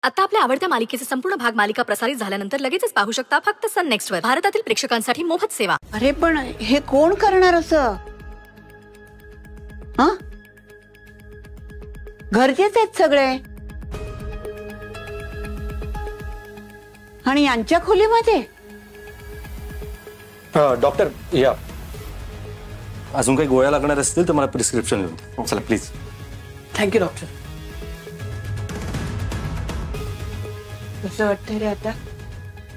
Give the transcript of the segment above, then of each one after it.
आता आपल्या आवडत्या मालिकेचे संपूर्ण भाग मालिका प्रसारित झाल्यानंतर लगेचच पाहू शकता फक्त सन नेक्स्ट वर. भारतातील प्रेक्षकांसाठी मोफत सेवा. अरे पण हे कोण करणार असं? हा, घरचेच आहेत सगळे आणि यांच्या खोलीमध्ये. डॉक्टर या, अजून काही गोळ्या लागणार असतील तर मला प्रिस्क्रिप्शन लिहून द्या. चला प्लीज. Thank you doctor. कसं वाटतंय रे आता?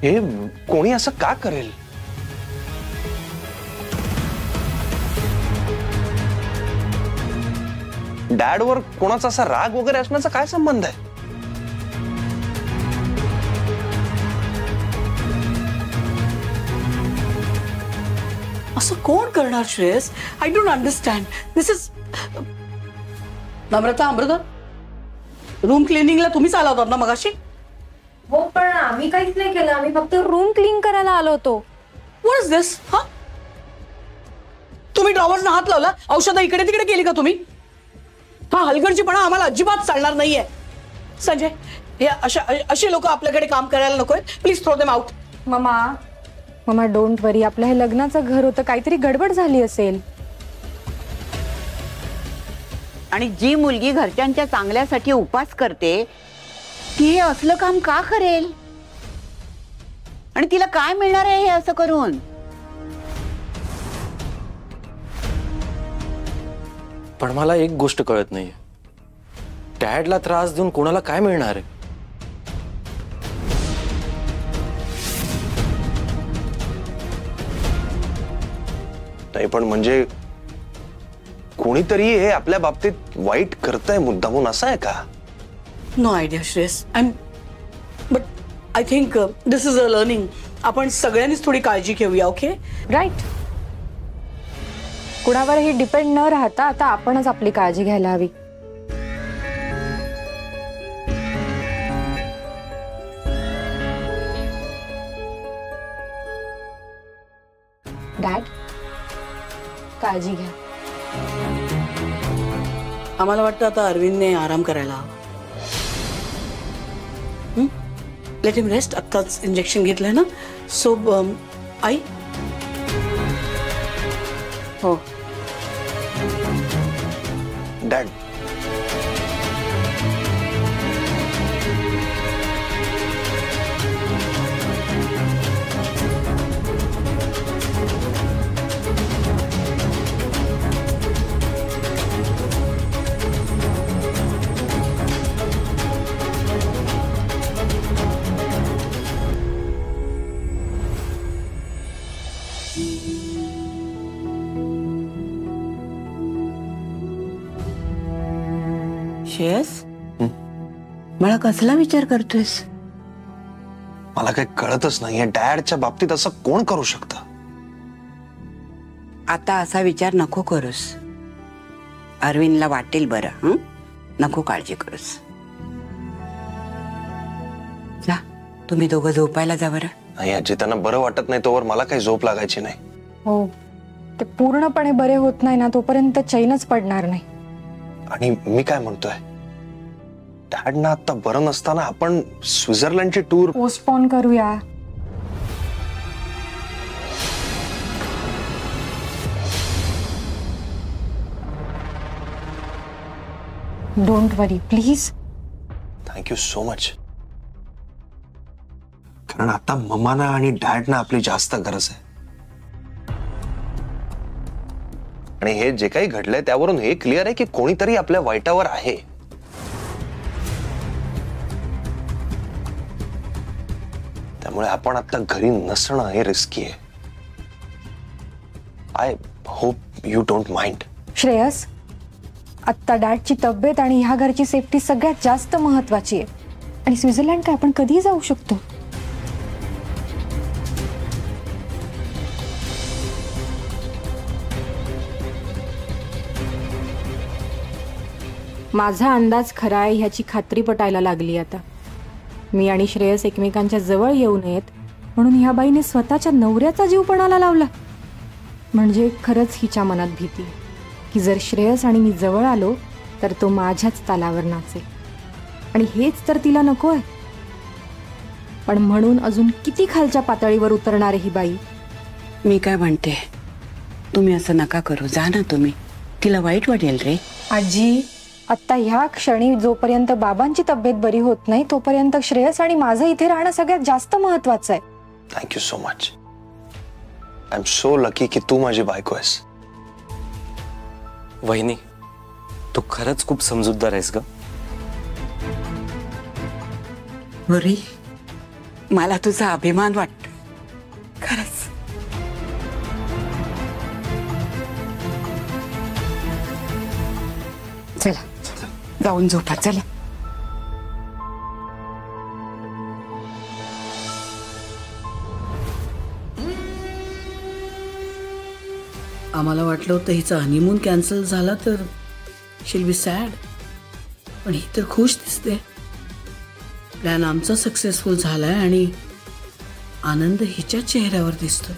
हे कोणी असं का करेल? डॅडवर कोणाचा असा राग वगैरे असण्याचा काय संबंध आहे? असं कोण करणार Shreyas? I don't understand. This is Namrata. Amrita, room क्लिनिंगला तुम्हीच आला होता ना मगाशी? हो, पण आम्ही काहीच नाही केलं. आम्ही फक्त रूम क्लीन करायला आलो होतो. व्हॉट इज दिस? हा, तुम्ही ड्रॉवरना हात लावला, औषधं इकडे तिकडे केली का तुम्ही? हा हलगर्जीपणा आम्हाला अजिबात चालणार नाहीये. संजय, हे असे लोक आपल्याकडे काम करायला नकोय. Please throw them out. Mama don't worry. आपलं हे लग्नाचं घर होतं, काहीतरी गडबड झाली असेल. आणि जी मुलगी घरच्यांच्या चांगल्यासाठी उपास करते ती हे असलं काम का करेल? आणि तिला काय मिळणार आहे हे असं करून? पण मला एक गोष्ट कळत नाहीये, डॅडला त्रास देऊन कोणाला काय मिळणार आहे? नाही पण म्हणजे कोणीतरी हे आपल्या बाबतीत वाईट करतंय मुद्दामून, असं आहे का? No idea Shreyas. But I think this is a learning. आपण सगळ्यांनीच थोडी काळजी घेऊया. Okay, right. कुणावरही डिपेंड न राहता आता आपणच आपली काळजी घ्यायला हवी. डॅड, काळजी घ्या. आम्हाला वाटतं आता अरविंदने आराम करायला हवा. Let him rest. आत्ताच इंजेक्शन घेतलंय ना. सो आई. हो डॅड, श्रेयस, मला कसला विचार करतोयस? मला काही कळतच नाहीये. डॅडच्या बाबतीत असं कोण करू शकतं? आता असा विचार नको करूस. अरविंदला वाटेल बरं. नको काळजी करूस. जा, तुम्ही दोघं झोपायला जा बरं. नाही आजी, त्यांना बरं वाटत नाही तोवर मला काही झोप लागायची नाही. हो, ते पूर्णपणे बरे होत नाही ना तोपर्यंत चैनच पडणार नाही. आणि मी काय म्हणतोय, डॅडना आता बरं नसताना आपण स्वित्झर्लंडची टूर पोस्टपोन करूया. Don't worry please. Thank you so much. कारण आता मम्माना आणि डॅडना आपली जास्त गरज आहे. आणि हे जे काही घडलंय त्यावरून हे क्लिअर आहे की कोणीतरी आपल्या वाईटावर आहे. त्यामुळे आपण आता घरी नसणं हे रिस्की आहे. I hope you don't mind. Shreyas, आत्ता डॅडची तब्येत आणि ह्या घरची सेफ्टी सगळ्यात जास्त महत्वाची आहे. आणि स्वित्झर्लंड काय आपण कधीही जाऊ शकतो. माझा अंदाज खरा आहे ह्याची खात्री पटायला लागली आता. मी आणि श्रेयस एकमेकांच्या जवळ येऊ नयेत म्हणून ह्या बाईने स्वतःच्या नवऱ्याचा जीव पणाला लावला. म्हणजे खरंच हिच्या मनात भीती की जर श्रेयस आणि मी जवळ आलो तर तो माझ्याच तालावर नाचेल. आणि हेच तर तिला नको आहे. पण म्हणून अजून किती खालच्या पातळीवर उतरणार आहे ही बाई. मी काय म्हणते, तुम्ही असं नका करू, जा ना तुम्ही, तिला वाईट वाटेल रे. आजी, आता ह्या क्षणी जोपर्यंत बाबांची तब्येत बरी होत नाही तोपर्यंत श्रेयस आणि माझं इथे राहणं सगळ्यात जास्त महत्वाचं आहे. Thank you so much. I am so lucky की तू माझी बायको आहेस. वहिनी, तू खरंच खूप समजूतदार आहेस ग. बरी, मला तुझा अभिमान वाटतो खरंच. चला जाऊन झोपा. चला. आम्हाला वाटलं होतं हिचा हनीमून कॅन्सल झाला तर शील बी सॅड, पण ही तर खुश दिसते. प्लॅन आमचा सक्सेसफुल झालाय आणि आनंद हिच्या चेहऱ्यावर दिसतोय.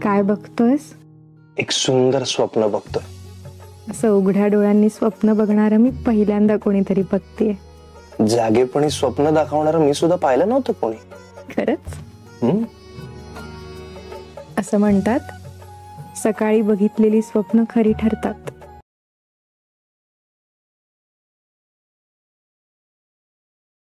काय बघतोयस? एक सुंदर स्वप्न बघतोय. असं उघड्या डोळ्यांनी स्वप्न बघणारं मी पहिल्यांदा कोणीतरी बघतेय. जागेपणी स्वप्न दाखवणारं मी सुद्धा पाहिलं नव्हतं कोणी. खरंच? असं म्हणतात, सकाळी बघितलेली स्वप्न खरी ठरतात.